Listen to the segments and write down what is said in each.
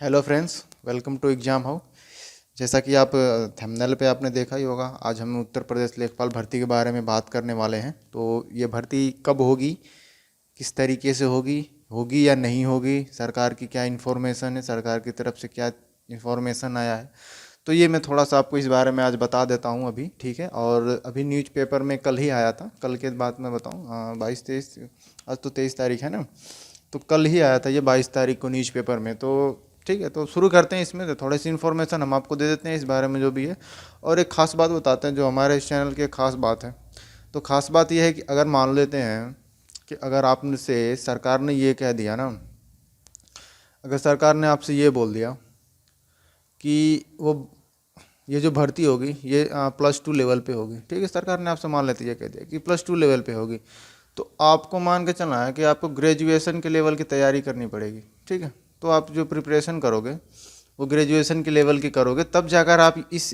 Hello friends, welcome to exam how. जैसा कि आप थंबनेल पे आपने देखा ही होगा, आज हम उत्तर प्रदेश लेखपाल भर्ती के बारे में बात करने वाले हैं। तो ये भर्ती कब होगी, किस तरीके से होगी, होगी या नहीं होगी, सरकार की क्या इन्फॉर्मेशन है, सरकार की तरफ से क्या इन्फॉर्मेशन आया है, तो ये मैं थोड़ा सा आपको इस बारे में आज बता देता हूँ अभी। ठीक है। और अभी न्यूज़पेपर में कल ही आया था, कल के बाद मैं बताऊँ 22-23, आज तो 23 तारीख है ना, तो कल ही आया था ये 22 तारीख को न्यूज़पेपर में। तो ठीक है, तो शुरू करते हैं। इसमें तो थोड़ी सी इन्फॉर्मेशन हम आपको दे देते हैं इस बारे में जो भी है, और एक ख़ास बात बताते हैं जो हमारे इस चैनल की एक ख़ास बात है। तो ख़ास बात यह है कि अगर मान लेते हैं कि अगर आपसे सरकार ने ये कह दिया ना, अगर सरकार ने आपसे ये बोल दिया कि वो ये जो भर्ती होगी ये +2 लेवल पे होगी। ठीक है, सरकार ने आपसे मान लेते ये कह दिया कि +2 लेवल पे होगी, तो आपको मान के चलना है कि आपको ग्रेजुएशन के लेवल की तैयारी करनी पड़ेगी। ठीक है, तो आप जो प्रिपरेशन करोगे वो ग्रेजुएशन के लेवल की करोगे, तब जाकर आप इस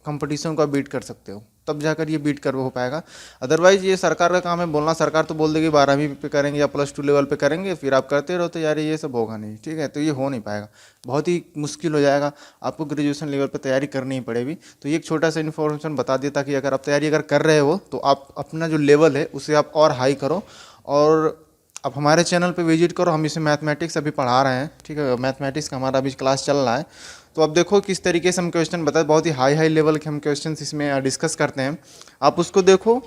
कंपटीशन को बीट कर सकते हो, तब जाकर ये बीट कर हो पाएगा। अदरवाइज ये सरकार का काम है बोलना, सरकार तो बोल देगी 12वीं पे करेंगे या +2 लेवल पे करेंगे, फिर आप करते रहो, तो यार ये सब होगा नहीं। ठीक है, तो ये हो नहीं पाएगा, बहुत ही मुश्किल हो जाएगा, आपको ग्रेजुएशन लेवल पे तैयारी करनी ही पड़ेगी। तो ये एक छोटा सा इन्फॉर्मेशन बता देता कि अगर आप तैयारी अगर कर रहे हो तो आप अपना जो लेवल है उसे आप और हाई करो, और आप हमारे चैनल पे विजिट करो। हम इसे मैथमेटिक्स अभी पढ़ा रहे हैं। ठीक है, मैथमेटिक्स का हमारा अभी क्लास चल रहा है, तो अब देखो किस तरीके से हम क्वेश्चन बताए, बहुत ही हाई हाई लेवल के हम क्वेश्चन इसमें डिस्कस करते हैं। आप उसको देखो,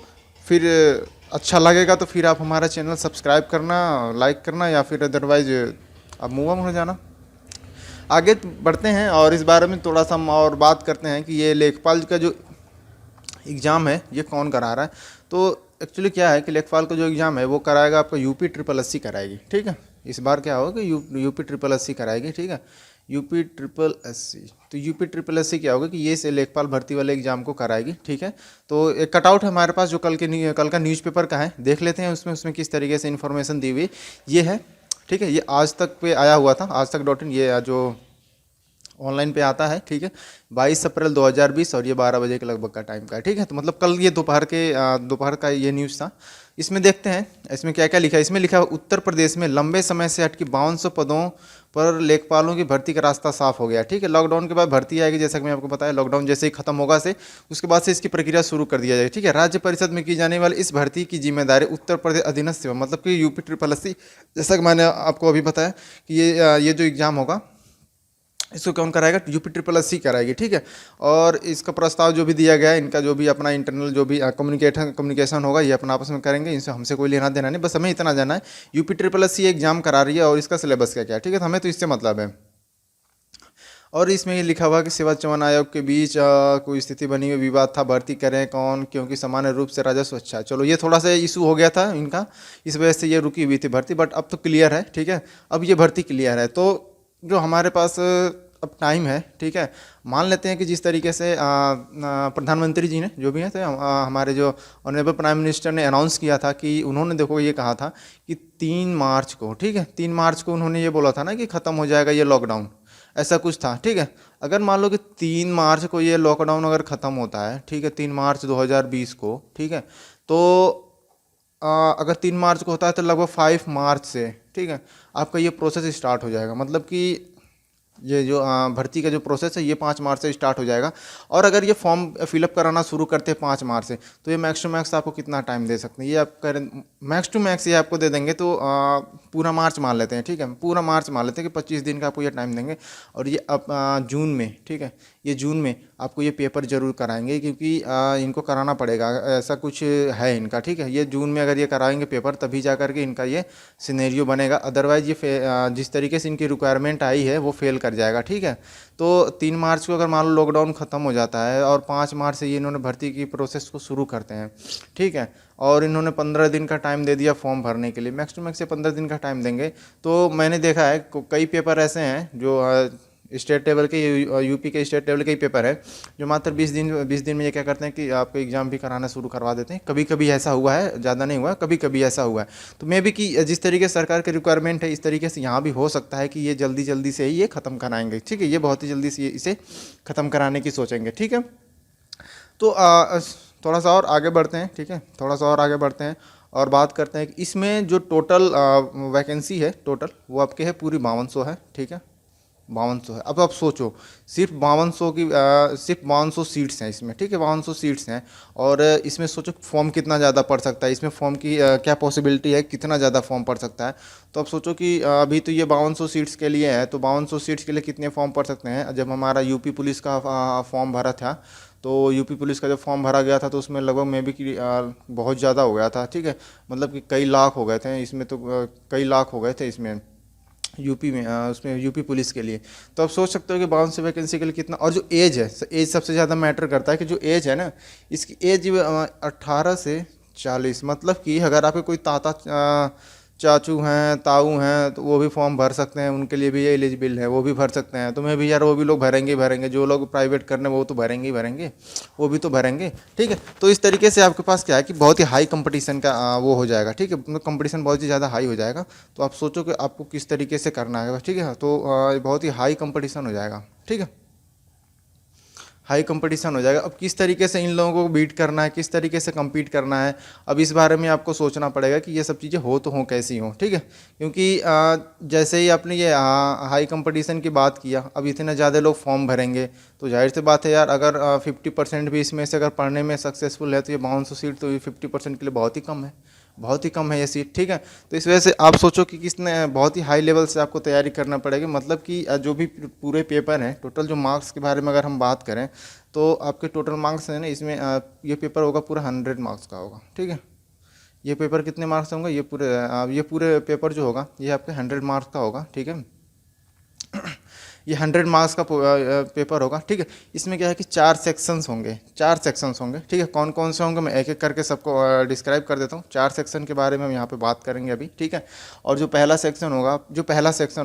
फिर अच्छा लगेगा तो फिर आप हमारा चैनल सब्सक्राइब करना, लाइक करना, या फिर अदरवाइज आप मूव ऑन हो जाना। आगे बढ़ते हैं और इस बारे में थोड़ा सा हम और बात करते हैं कि ये लेखपाल का जो एग्ज़ाम है ये कौन करा रहा है। तो एक्चुअली क्या है कि लेखपाल का जो एग्ज़ाम है वो कराएगा आपका UP SSSC कराएगी। ठीक है, इस बार क्या होगा कि UP SSSC कराएगी। ठीक है, UP SSSC, तो UP SSSC क्या होगा कि ये से लेखपाल भर्ती वाले एग्जाम को कराएगी। ठीक है, तो एक कटआउट है हमारे पास जो कल का न्यूज़पेपर का है, देख लेते हैं उसमें किस तरीके से इन्फॉर्मेशन दी हुई ये है। ठीक है, ये आज तक पे आया हुआ था, आज तक .in, ये जो ऑनलाइन पे आता है। ठीक है, 22 अप्रैल 2020 और ये 12 बजे के लगभग का टाइम का है। ठीक है, तो मतलब कल ये दोपहर का ये न्यूज़ था। इसमें देखते हैं इसमें क्या क्या लिखा है। इसमें लिखा है उत्तर प्रदेश में लंबे समय से अटकी 5200 पदों पर लेखपालों की भर्ती का रास्ता साफ हो गया। ठीक है, लॉकडाउन के बाद भर्ती आएगी, जैसा कि मैं आपको बताया, लॉकडाउन जैसे ही खत्म होगा से उसके बाद से इसकी प्रक्रिया शुरू कर दिया जाएगी। ठीक है, राज्य परिषद में की जाने वाली इस भर्ती की जिम्मेदारी उत्तर प्रदेश अधीनस्थ सेवा, मतलब कि UP SSSC, जैसा कि मैंने आपको अभी बताया कि ये जो एग्ज़ाम होगा इसको कौन कराएगा, UP SSSC कराएगी। ठीक है, और इसका प्रस्ताव जो भी दिया गया है, इनका जो भी अपना इंटरनल जो भी कम्युनिकेशन होगा ये अपना आपस में करेंगे, इनसे हमसे कोई लेना देना नहीं, बस हमें इतना जाना है UP SSSC एग्जाम करा रही है और इसका सिलेबस क्या क्या है। ठीक है, तो हमें तो इससे मतलब है। और इसमें ये लिखा हुआ कि सेवा चयन आयोग के बीच कोई स्थिति बनी हुई, विवाद था, भर्ती करें कौन, क्योंकि सामान्य रूप से राजस्व अच्छा है। चलो, ये थोड़ा सा इशू हो गया था इनका, इस वजह से ये रुकी हुई थी भर्ती, बट अब तो क्लियर है। ठीक है, अब ये भर्ती क्लियर है, तो जो हमारे पास अब टाइम है। ठीक है, मान लेते हैं कि जिस तरीके से प्रधानमंत्री जी ने जो भी है थे, हमारे जो ऑनरेबल प्राइम मिनिस्टर ने अनाउंस किया था कि उन्होंने देखो ये कहा था कि 3 मार्च को, ठीक है, 3 मार्च को उन्होंने ये बोला था ना कि ख़त्म हो जाएगा ये लॉकडाउन, ऐसा कुछ था। ठीक है, अगर मान लो कि 3 मार्च को ये लॉकडाउन अगर ख़त्म होता है, ठीक है, 3 मार्च 2020 को, ठीक है, तो अगर 3 मार्च को होता है तो लगभग 5 मार्च से, ठीक है, आपका ये प्रोसेस स्टार्ट हो जाएगा। मतलब कि ये जो भर्ती का जो प्रोसेस है ये 5 मार्च से स्टार्ट हो जाएगा। और अगर ये फॉर्म फिलअप कराना शुरू करते हैं 5 मार्च से, तो ये मैक्स टू मैक्स आपको कितना टाइम दे सकते हैं, ये आप करें मैक्स टू मैक्स ये आपको दे देंगे, तो पूरा मार्च मान लेते हैं। ठीक है, पूरा मार्च मान लेते हैं कि 25 दिन का आपको ये टाइम देंगे। और ये अब जून में, ठीक है, ये जून में आपको ये पेपर जरूर कराएंगे, क्योंकि इनको कराना पड़ेगा, ऐसा कुछ है इनका। ठीक है, ये जून में अगर ये कराएंगे पेपर तभी जा करके इनका ये सिनेरियो बनेगा, अदरवाइज ये जिस तरीके से इनकी रिक्वायरमेंट आई है वो फेल कर जाएगा। ठीक है, तो 3 मार्च को अगर मान लो लॉकडाउन ख़त्म हो जाता है और 5 मार्च से ये इन्होंने भर्ती की प्रोसेस को शुरू करते हैं। ठीक है, और इन्होंने 15 दिन का टाइम दे दिया फॉर्म भरने के लिए, मैक्स टू मैक्स ये 15 दिन का टाइम देंगे। तो मैंने देखा है कई पेपर ऐसे हैं जो स्टेट लेवल के, यूपी के स्टेट लेवल के ही पेपर है, जो मात्र 20 दिन में ये क्या करते हैं कि आपको एग्ज़ाम भी कराना शुरू करवा देते हैं। कभी कभी ऐसा हुआ है, ज़्यादा नहीं हुआ है, कभी कभी ऐसा हुआ है। तो मे भी कि जिस तरीके से सरकार की रिक्वायरमेंट है इस तरीके से यहाँ भी हो सकता है कि ये जल्दी जल्दी से ही ये ख़त्म कराएंगे। ठीक है, ये बहुत ही जल्दी से इसे ख़त्म कराने की सोचेंगे। ठीक है, तो थोड़ा सा और आगे बढ़ते हैं। ठीक है, थोड़ा सा और आगे बढ़ते हैं और बात करते हैं कि इसमें जो टोटल वैकेंसी है, टोटल वो आपके है पूरी 5200 है। ठीक है, 5200 है। अब आप सोचो, सिर्फ 5200 सीट्स हैं इसमें, ठीक है, 5200 सीट्स हैं, और इसमें सोचो फॉर्म कितना ज़्यादा पड़ सकता है, इसमें फॉर्म की क्या पॉसिबिलिटी है, कितना ज़्यादा फॉर्म पड़ सकता है। तो अब सोचो कि अभी तो ये 5200 सीट्स के लिए है, तो 5200 सीट्स के लिए कितने फॉर्म पड़ सकते हैं। जब हमारा यूपी पुलिस का फॉर्म भरा था, तो यूपी पुलिस का जब फॉर्म भरा गया था तो उसमें लगभग मे भी कि बहुत ज़्यादा हो गया था, ठीक है, मतलब कि कई लाख हो गए थे इसमें, तो कई लाख हो गए थे इसमें यूपी में, उसमें यूपी पुलिस के लिए। तो आप सोच सकते हो कि 52 वैकेंसी के लिए कितना, और जो एज है, एज सबसे ज़्यादा मैटर करता है, कि जो एज है ना, इसकी एज 18 से 40, मतलब कि अगर आपके कोई चाचू हैं, ताऊ हैं, तो वो भी फॉर्म भर सकते हैं, उनके लिए भी ये एलिजिबल है, वो भी भर सकते हैं। तो मैं भी यार, वो भी लोग भरेंगे ही भरेंगे, जो लोग प्राइवेट करने वो तो भरेंगे ही भरेंगे, वो भी तो भरेंगे, ठीक है। तो इस तरीके से आपके पास क्या है कि बहुत ही हाई कंपटीशन का वो हो जाएगा, ठीक है, कंपटीशन बहुत ही ज़्यादा हाई हो जाएगा। तो आप सोचो कि आपको किस तरीके से करना है, ठीक है। तो बहुत ही हाई कंपटीशन हो जाएगा, ठीक है, हाई कंपटीशन हो जाएगा। अब किस तरीके से इन लोगों को बीट करना है, किस तरीके से compete करना है, अब इस बारे में आपको सोचना पड़ेगा कि ये सब चीज़ें हो तो हों कैसी हों, ठीक है। क्योंकि जैसे ही आपने ये हाई कंपटीशन की बात किया, अब इतने ज़्यादा लोग फॉर्म भरेंगे, तो जाहिर सी बात है यार, अगर 50% भी इसमें से अगर पढ़ने में सक्सेसफुल है, तो ये 5200 सीट तो ये 50% के लिए बहुत ही कम है, बहुत ही कम है ये सीट, ठीक है। तो इस वजह से आप सोचो कि किसने बहुत ही हाई लेवल से आपको तैयारी करना पड़ेगी, मतलब कि जो भी पूरे पेपर हैं, टोटल जो मार्क्स के बारे में अगर हम बात करें, तो आपके टोटल मार्क्स हैं ना इसमें, ये पेपर होगा पूरा 100 मार्क्स का होगा, ठीक है। ये पेपर कितने मार्क्स होंगे, ये पूरे पेपर जो होगा ये आपके 100 मार्क्स का होगा, ठीक है। ये 100 मार्क्स का पेपर होगा, ठीक है। इसमें क्या है कि 4 सेक्शंस होंगे, 4 सेक्शंस होंगे, ठीक है। कौन कौन से होंगे मैं एक एक करके सबको डिस्क्राइब कर देता हूँ। 4 सेक्शन के बारे में हम यहाँ पे बात करेंगे अभी, ठीक है। और जो पहला सेक्शन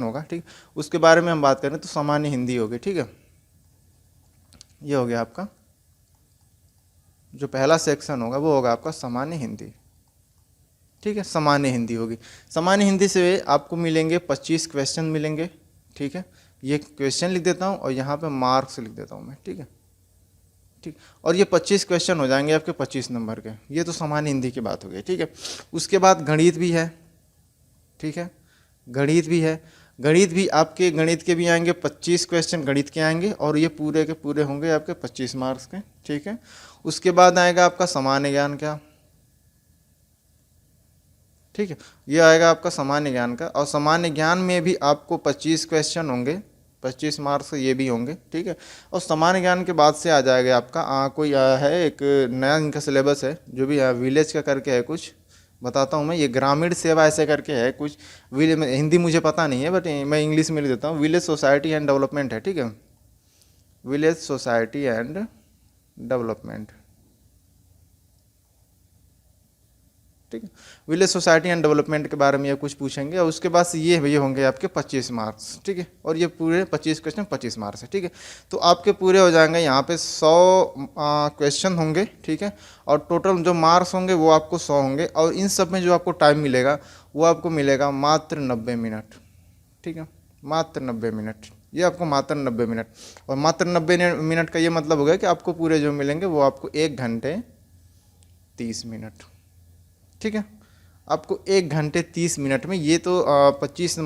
होगा, ठीक, उसके बारे में हम बात करें तो सामान्य हिंदी होगी, ठीक है। ये हो गया आपका जो पहला सेक्शन होगा, वो होगा आपका सामान्य हिंदी, ठीक है, सामान्य हिंदी होगी। सामान्य हिंदी से आपको मिलेंगे 25 क्वेश्चन मिलेंगे, ठीक है। ये क्वेश्चन लिख देता हूँ और यहाँ पे मार्क्स लिख देता हूँ मैं, ठीक है, ठीक। और ये 25 क्वेश्चन हो जाएंगे आपके 25 नंबर के। ये तो सामान्य हिंदी की बात हो गई, ठीक है। उसके बाद गणित भी है, ठीक है, गणित भी है। गणित भी आपके, गणित के भी आएंगे 25 क्वेश्चन गणित के आएंगे, और ये पूरे के पूरे होंगे आपके 25 मार्क्स के, ठीक है। उसके बाद आएगा आपका सामान्य ज्ञान का, ठीक है, ये आएगा आपका सामान्य ज्ञान का। और सामान्य ज्ञान में भी आपको 25 क्वेश्चन होंगे, 25 मार्क्स ये भी होंगे, ठीक है। और सामान्य ज्ञान के बाद से आ जाएगा आपका कोई है एक नया इनका सिलेबस है, जो भी विलेज का करके है, कुछ बताता हूँ मैं, ये ग्रामीण सेवा ऐसे करके है कुछ, विलेज में, हिंदी मुझे पता नहीं है बट मैं इंग्लिश में लिख देता हूँ, विलेज सोसाइटी एंड डेवलपमेंट है, ठीक है, विलेज सोसाइटी एंड डेवलपमेंट, ठीक है। विलेज सोसाइटी एंड डेवलपमेंट के बारे में ये कुछ पूछेंगे, और उसके बाद से ये होंगे आपके 25 मार्क्स, ठीक है। और ये पूरे 25 क्वेश्चन 25 मार्क्स है, ठीक है। तो आपके पूरे हो जाएंगे यहाँ पे 100 क्वेश्चन होंगे, ठीक है। और टोटल जो मार्क्स होंगे वो आपको 100 होंगे, और इन सब में जो आपको टाइम मिलेगा वो आपको मिलेगा मात्र 90 मिनट, ठीक है, मात्र 90 मिनट। ये आपको मात्र 90 मिनट, और मात्र 90 मिनट का ये मतलब हो गया कि आपको पूरे जो मिलेंगे वो आपको 1 घंटे 30 मिनट, ठीक है। आपको 1 घंटे 30 मिनट में ये तो 25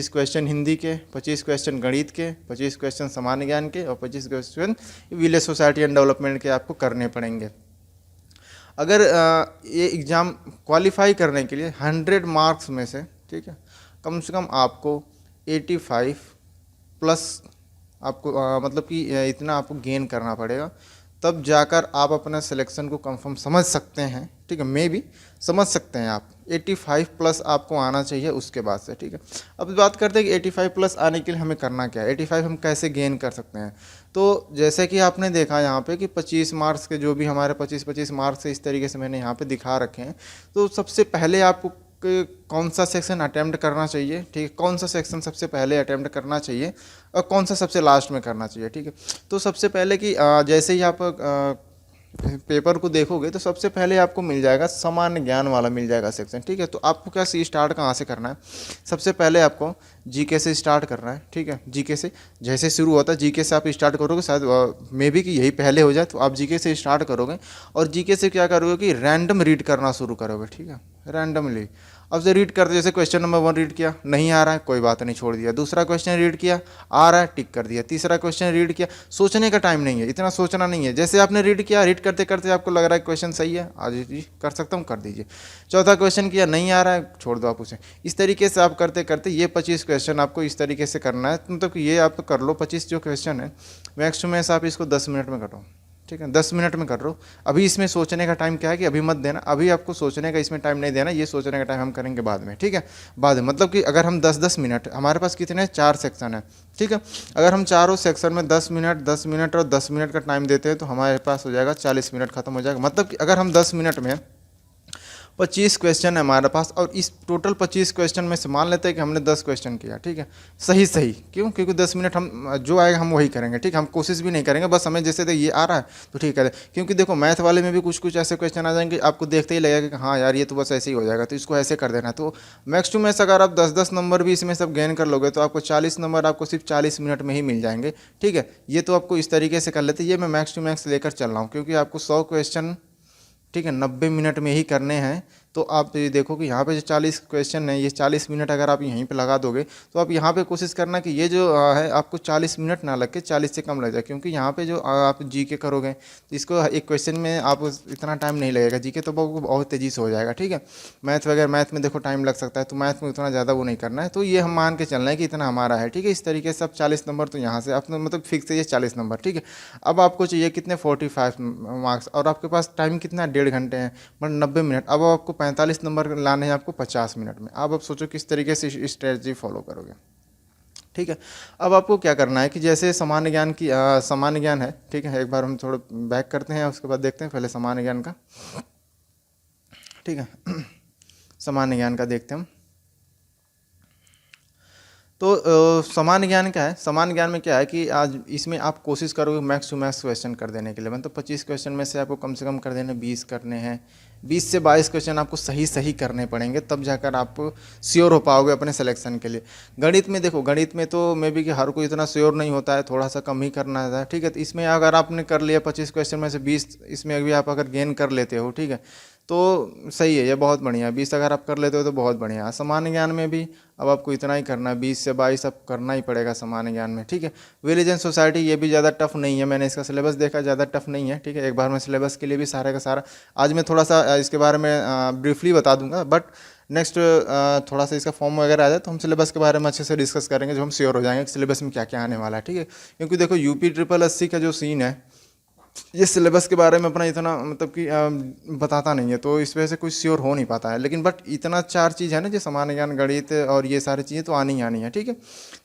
क्वेश्चन हिंदी के, 25 क्वेश्चन गणित के, 25 क्वेश्चन सामान्य ज्ञान के, और 25 question village society and development के आपको करने पड़ेंगे। अगर ये एग्ज़ाम क्वालिफाई करने के लिए 100 मार्क्स में से, ठीक है, कम से कम आपको 85 प्लस आपको मतलब कि इतना आपको गेन करना पड़ेगा, तब जाकर आप अपना सिलेक्शन को कंफर्म समझ सकते हैं, ठीक है, मे भी समझ सकते हैं आप। 85 प्लस आपको आना चाहिए उसके बाद से, ठीक है। अब बात करते हैं कि 85 प्लस आने के लिए हमें करना क्या है, 85 हम कैसे गेन कर सकते हैं। तो जैसे कि आपने देखा यहाँ पे कि 25 मार्क्स के जो भी हमारे 25 मार्क्स है, इस तरीके से मैंने यहाँ पे दिखा रखे हैं। तो सबसे पहले आपको कौन सा सेक्शन अटैम्प्ट करना चाहिए, ठीक है, कौन सा सेक्शन सबसे पहले अटैम्प्ट करना चाहिए और कौन सा सबसे लास्ट में करना चाहिए, ठीक है। तो सबसे पहले कि जैसे ही आप पेपर को देखोगे तो सबसे पहले आपको मिल जाएगा सामान्य ज्ञान वाला मिल जाएगा सेक्शन, ठीक है। तो आपको क्या स्टार्ट कहाँ से करना है, सबसे पहले आपको जीके से स्टार्ट करना है, ठीक है। जीके से जैसे शुरू होता है, जीके से आप स्टार्ट करोगे, शायद मे बी कि यही पहले हो जाए, तो आप जीके से स्टार्ट करोगे, और जीके से क्या करोगे कि रैंडम रीड करना शुरू करोगे, ठीक है, रैंडमली। अब से रीड करते, जैसे क्वेश्चन नंबर 1 रीड किया, नहीं आ रहा है कोई बात नहीं, छोड़ दिया। दूसरा क्वेश्चन रीड किया, आ रहा है, टिक कर दिया। तीसरा क्वेश्चन रीड किया, सोचने का टाइम नहीं है, इतना सोचना नहीं है। जैसे आपने रीड किया, रीड करते करते आपको लग रहा है क्वेश्चन सही है, आज जी कर सकता हूँ, कर दीजिए। चौथा क्वेश्चन किया, नहीं आ रहा है, छोड़ दो आप उसे। इस तरीके से आप करते करते ये 25 क्वेश्चन आपको इस तरीके से करना है। मतलब कि ये आप कर लो 25 जो क्वेश्चन है, मैक्स टू मैक्स आप इसको 10 मिनट में करो, ठीक है, 10 मिनट में कर लो। अभी इसमें सोचने का टाइम क्या है कि अभी मत देना, अभी आपको सोचने का इसमें टाइम नहीं देना, ये सोचने का टाइम हम करेंगे बाद में, ठीक है, बाद में। मतलब कि अगर हम 10-10 मिनट, हमारे पास कितने 4 सेक्शन है, ठीक है, अगर हम चारों सेक्शन में 10 मिनट 10 मिनट और 10 मिनट का टाइम देते हैं तो हमारे पास हो जाएगा 40 मिनट खत्म हो जाएगा। मतलब कि अगर हम 10 मिनट में 25 क्वेश्चन है हमारे पास, और इस टोटल 25 क्वेश्चन में से मान लेते हैं कि हमने 10 क्वेश्चन किया, ठीक है, सही सही, क्यों, क्योंकि 10 मिनट हम जो आएगा हम वही करेंगे, ठीक है, हम कोशिश भी नहीं करेंगे, बस हमें जैसे ये आ रहा है तो ठीक है। क्योंकि देखो मैथ वाले में भी कुछ कुछ ऐसे क्वेश्चन आ जाएंगे, आपको देखते ही लगेगा कि हाँ यार ये तो बस ऐसे ही हो जाएगा, तो इसको ऐसे कर देना। तो मैक्स टू मैक्स अगर आप 10-10 नंबर भी इसमें सब गेन कर लोगे तो आपको 40 नंबर आपको सिर्फ 40 मिनट में ही मिल जाएंगे, ठीक है। ये तो आपको इस तरीके से कर लेते, ये मैं मैक्स टू मैक्स लेकर चल रहा हूँ, क्योंकि आपको 100 क्वेश्चन, ठीक है, 90 मिनट में ही करने हैं। तो आप ये देखो कि यहाँ पे जो 40 क्वेश्चन है, ये 40 मिनट अगर आप यहीं पे लगा दोगे तो आप यहाँ पे कोशिश करना कि ये जो है आपको 40 मिनट ना लग के 40 से कम लग जाए। क्योंकि यहाँ पे जो आप जीके करोगे तो इसको एक क्वेश्चन में आप इतना टाइम नहीं लगेगा, जीके तो बहुत तेज़ी से हो जाएगा, ठीक है। मैथ वगैरह, मैथ में देखो टाइम लग सकता है, तो मैथ में उतना ज़्यादा वो नहीं करना है। तो ये हम मान के चलना है कि इतना हमारा है, ठीक है। इस तरीके से आप 40 नंबर तो यहाँ से अपना मतलब फिक्स है ये 40 नंबर, ठीक है। अब आपको चाहिए कितने 45 मार्क्स, और आपके पास टाइम कितना 1.5 घंटे हैं, मतलब 90 मिनट। अब आपको 45 नंबर लाने हैं आपको 50 मिनट में। अब आप सोचो किस तरीके से स्ट्रेटजी फॉलो करोगे, ठीक है। अब आपको क्या करना है कि जैसे सामान्य ज्ञान की सामान्य ज्ञान है, ठीक है, एक बार हम थोड़ा बैक करते हैं, उसके बाद देखते हैं पहले सामान्य ज्ञान का, ठीक है। सामान्य ज्ञान का देखते हैं हम। तो सामान्य ज्ञान क्या है, सामान्य ज्ञान में क्या है कि आज इसमें आप कोशिश करोगे मैक्स टू मैक्स क्वेश्चन कर देने के लिए। मतलब 25 क्वेश्चन में से आपको कम से कम कर देने 20 करने हैं, 20 से 22 क्वेश्चन आपको सही सही करने पड़ेंगे, तब जाकर आप श्योर हो पाओगे अपने सिलेक्शन के लिए। गणित में देखो, गणित में तो मे बी कि हर कोई इतना श्योर नहीं होता है, थोड़ा सा कम ही करना है, ठीक है। तो इसमें अगर आपने कर लिया 25 क्वेश्चन में से 20, इसमें भी आप अगर गेन कर लेते हो, ठीक है, तो सही है, ये बहुत बढ़िया है। 20 अगर आप कर लेते हो तो बहुत बढ़िया है। सामान्य ज्ञान में भी अब आपको इतना ही करना है, 20 से 22 अब करना ही पड़ेगा सामान्य ज्ञान में, ठीक है। विलेज एंड सोसाइटी ये भी ज़्यादा टफ नहीं है, मैंने इसका सिलेबस देखा, ज़्यादा टफ नहीं है, ठीक है। एक बार मैं सिलेबस के लिए भी सारे का सारा आज मैं थोड़ा सा इसके बारे में ब्रीफली बता दूंगा, बट नेक्स्ट थोड़ा सा इसका फॉर्म वगैरह आ जाए तो हम सिलेबस के बारे में अच्छे से डिस्कस करेंगे, जो हम श्योर हो जाएंगे कि सिलेबस में क्या क्या आने वाला है, ठीक है। क्योंकि देखो यूपी 888 का जो सीन है, ये सिलेबस के बारे में अपना इतना मतलब कि बताता नहीं है, तो इस वजह से कुछ श्योर हो नहीं पाता है। लेकिन बट इतना 4 चीज़ है ना, जो सामान्य ज्ञान, गणित और ये सारी चीज़ें तो आनी ही आनी है, ठीक है।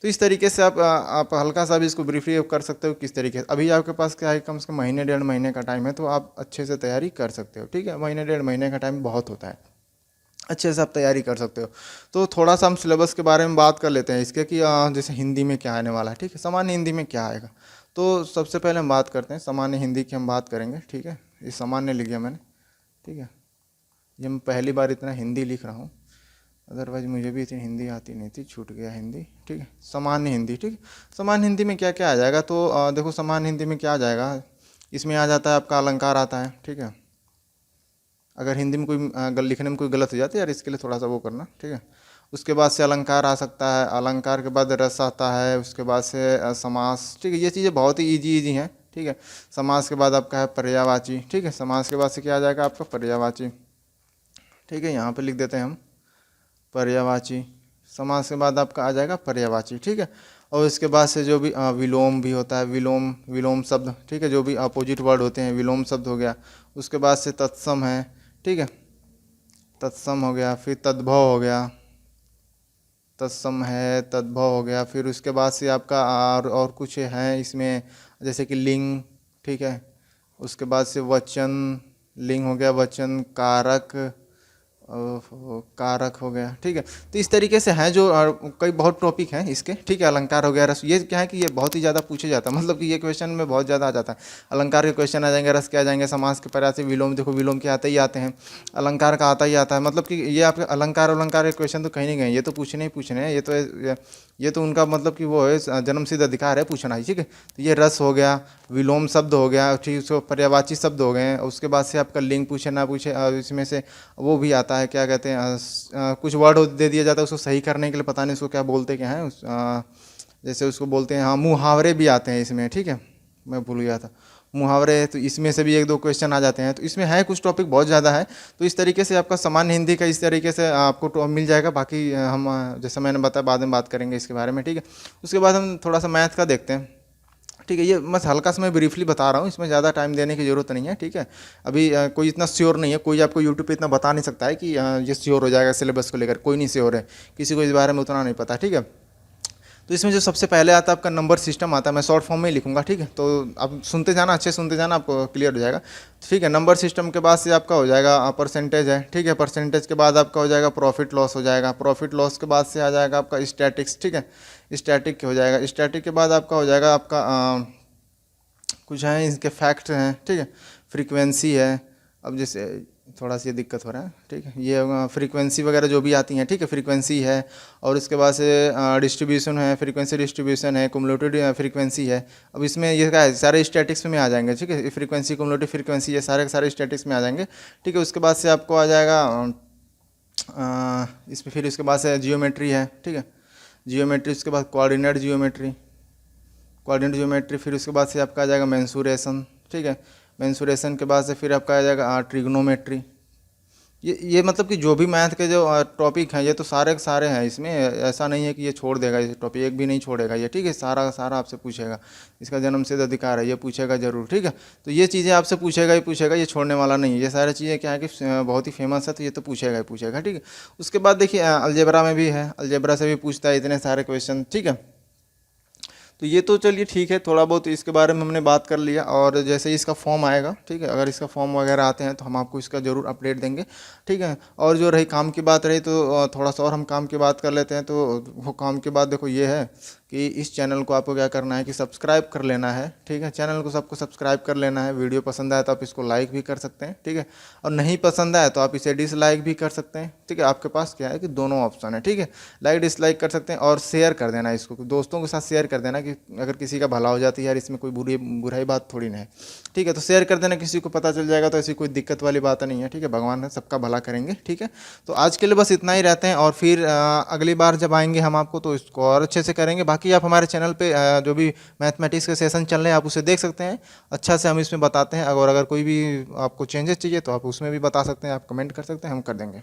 तो इस तरीके से आप हल्का सा भी इसको ब्रीफली कर सकते हो किस तरीके से। अभी आपके पास क्या है, कम से कम महीने 1.5 महीने का टाइम है, तो आप अच्छे से तैयारी कर सकते हो, ठीक है। महीने 1.5 महीने का टाइम बहुत होता है, अच्छे से आप तैयारी कर सकते हो। तो थोड़ा सा हम सिलेबस के बारे में बात कर लेते हैं इसके कि जैसे हिंदी में क्या आने वाला है, ठीक है, सामान्य हिंदी में क्या आएगा। तो सबसे पहले हम बात करते हैं सामान्य हिंदी की, हम बात करेंगे, ठीक है। ये सामान्य लिख गया मैंने, ठीक है। ये मैं पहली बार इतना हिंदी लिख रहा हूँ, अदरवाइज मुझे भी इतनी हिंदी आती नहीं थी, छूट गया हिंदी, ठीक है। सामान्य हिंदी, ठीक है। सामान्य हिंदी में क्या क्या आ जाएगा, तो देखो सामान्य हिंदी में क्या आ जाएगा, इसमें आ जाता है आपका अलंकार आता है, ठीक है। अगर हिंदी में कोई लिखने में कोई गलत हो जाती है यार, इसके लिए थोड़ा सा वो करना, ठीक है। उसके बाद से अलंकार आ सकता है, अलंकार के बाद रस आता है, उसके बाद से समास, ठीक है। ये चीज़ें बहुत ही इजी हैं, ठीक है। समास के बाद आपका है पर्यायवाची, ठीक है। समास के बाद से क्या आ जाएगा आपका पर्यायवाची, ठीक है। यहाँ पे लिख देते हैं हम पर्यायवाची। समास के बाद आपका आ जाएगा पर्यायवाची, ठीक है। और इसके बाद से जो भी विलोम भी होता है, विलोम शब्द, ठीक है, जो भी अपोजिट वर्ड होते हैं, विलोम शब्द हो गया। उसके बाद से तत्सम है, ठीक है, तत्सम हो गया। फिर तद्भव हो गया, तत्सम है, तद्भव हो गया। फिर उसके बाद से आपका और कुछ है इसमें, जैसे कि लिंग, ठीक है। उसके बाद से वचन, लिंग हो गया, वचन, कारक, कारक हो गया, ठीक है। तो इस तरीके से हैं जो कई बहुत टॉपिक हैं इसके, ठीक है। अलंकार हो गया, रस, ये क्या है कि ये बहुत ही ज़्यादा पूछे जाता है, मतलब कि ये क्वेश्चन में बहुत ज़्यादा आ जाता है। अलंकार के क्वेश्चन आ जाएंगे, रस के आ जाएंगे, समास के पर्याय से, विलोम, देखो विलोम के आते ही आते हैं, अलंकार का आता ही आता है। मतलब कि ये आपके अलंकार के क्वेश्चन तो कहीं नहीं गए, ये तो पूछने ही पूछने हैं, ये तो उनका मतलब कि वो है जन्मसिद्ध अधिकार है पूछना ही, ठीक है। तो ये रस हो गया, विलोम शब्द हो गया, ठीक है, पर्यायवाची शब्द हो गए। उसके बाद से आपका लिंग पूछे ना पूछे, इसमें से वो भी आता जाता है, क्या कहते हैं, कुछ वर्ड दे दिया जाता है उसको सही करने के लिए, पता नहीं उसको क्या बोलते क्या है, जैसे उसको बोलते हैं, हाँ मुहावरे भी आते हैं इसमें, ठीक है, मैं भूल गया था मुहावरे, तो इसमें से भी 1-2 क्वेश्चन आ जाते हैं। तो इसमें है कुछ टॉपिक बहुत ज़्यादा है, तो इस तरीके से आपका सामान्य हिंदी का इस तरीके से आपको मिल जाएगा। बाकी हम जैसा मैंने बताया बाद में बात करेंगे इसके बारे में, ठीक है। उसके बाद हम थोड़ा सा मैथ का देखते हैं, ठीक है। ये मैं हल्का सा मैं ब्रीफली बता रहा हूँ, इसमें ज़्यादा टाइम देने की ज़रूरत नहीं है, ठीक है। अभी कोई इतना श्योर नहीं है, कोई आपको यूट्यूब पे इतना बता नहीं सकता है कि ये श्योर हो जाएगा सिलेबस को लेकर, कोई नहीं श्योर है, किसी को इस बारे में उतना नहीं पता, ठीक है। तो इसमें जो सबसे पहले आता है आपका नंबर सिस्टम आता है, मैं शॉर्ट फॉर्म में ही लिखूंगा, ठीक है। तो आप सुनते जाना, अच्छे सुनते जाना, आपको क्लियर हो जाएगा, ठीक है। नंबर सिस्टम के बाद से आपका हो जाएगा परसेंटेज है, ठीक है। परसेंटेज के बाद आपका हो जाएगा प्रॉफिट लॉस हो जाएगा, प्रॉफिट लॉस के बाद से आ जाएगा आपका स्टैटिक्स, ठीक है। स्टैटिक हो जाएगा, स्टैटिक के बाद आपका हो जाएगा आपका कुछ है इसके फैक्ट हैं, ठीक है। फ्रीक्वेंसी है, अब जैसे थोड़ा सी दिक्कत हो रहा है, ठीक है। ये फ्रीक्वेंसी वगैरह जो भी आती हैं, ठीक है, फ्रीक्वेंसी है। और उसके बाद से डिस्ट्रीब्यूशन है, फ्रीक्वेंसी डिस्ट्रीब्यूशन है, कुमुलेटिव फ्रीक्वेंसी है। अब इसमें ये क्या है, सारे स्टैटिक्स में आ जाएंगे, ठीक है। फ्रीक्वेंसी, कुमुलेटिव फ्रीक्वेंसी, ये सारे सारे स्टैटिक्स में आ जाएंगे, ठीक है। उसके बाद से आपको आ जाएगा इसमें, फिर उसके बाद से जियोमेट्री है, ठीक है। जियोमेट्री, उसके बाद कोऑर्डिनेट जियोमेट्री, कोऑर्डिनेट जियोमेट्री, फिर उसके बाद से आपका आ जाएगा मेंसुरेशन, ठीक है। मेंसुरेशन के बाद से फिर आपका आ जाएगा ट्रिग्नोमेट्री। ये मतलब कि जो भी मैथ के जो टॉपिक हैं, ये तो सारे के सारे हैं इसमें, ऐसा नहीं है कि ये छोड़ देगा, ये टॉपिक एक भी नहीं छोड़ेगा ये, ठीक है। सारा सारा आपसे पूछेगा, इसका जन्मसिद्ध अधिकार है, ये पूछेगा जरूर, ठीक है। तो ये चीज़ें आपसे पूछेगा ही पूछेगा, ये छोड़ने वाला नहीं है। ये सारी चीज़ें क्या है कि बहुत ही फेमस है, तो ये तो पूछेगा ही पूछेगा, ठीक है। उसके बाद देखिए अलजेब्रा में भी है, अलजेब्रा से भी पूछता है इतने सारे क्वेश्चन, ठीक है। तो ये तो चलिए ठीक है, थोड़ा बहुत इसके बारे में हमने बात कर लिया। और जैसे ही इसका फॉर्म आएगा, ठीक है, अगर इसका फॉर्म वगैरह आते हैं तो हम आपको इसका ज़रूर अपडेट देंगे, ठीक है। और जो रही काम की बात रही, तो थोड़ा सा और हम काम की बात कर लेते हैं। तो वो काम की बात देखो ये है कि इस चैनल को आपको क्या करना है कि सब्सक्राइब कर लेना है, ठीक है। चैनल को सबको सब्सक्राइब कर लेना है। वीडियो पसंद आए तो आप इसको लाइक भी कर सकते हैं, ठीक है। और नहीं पसंद आए तो आप इसे डिसलाइक भी कर सकते हैं, ठीक है। आपके पास क्या है कि दोनों ऑप्शन है, ठीक है। लाइक डिसलाइक कर सकते हैं, और शेयर कर देना इसको, दोस्तों के साथ शेयर कर देना, कि अगर किसी का भला हो जाती है यार, इसमें कोई बुराई बात थोड़ी ना है, ठीक है। तो शेयर कर देना, किसी को पता चल जाएगा, तो ऐसी कोई दिक्कत वाली बात नहीं है, ठीक है। भगवान है, सबका भला करेंगे, ठीक है। तो आज के लिए बस इतना ही रहते हैं, और फिर अगली बार जब आएंगे हम आपको तो इसको और अच्छे से करेंगे। बाकी आप हमारे चैनल पे जो भी मैथमेटिक्स के सेशन चल रहे हैं, आप उसे देख सकते हैं, अच्छा से हम इसमें बताते हैं। और अगर कोई भी आपको चेंजेस चाहिए तो आप उसमें भी बता सकते हैं, आप कमेंट कर सकते हैं, हम कर देंगे।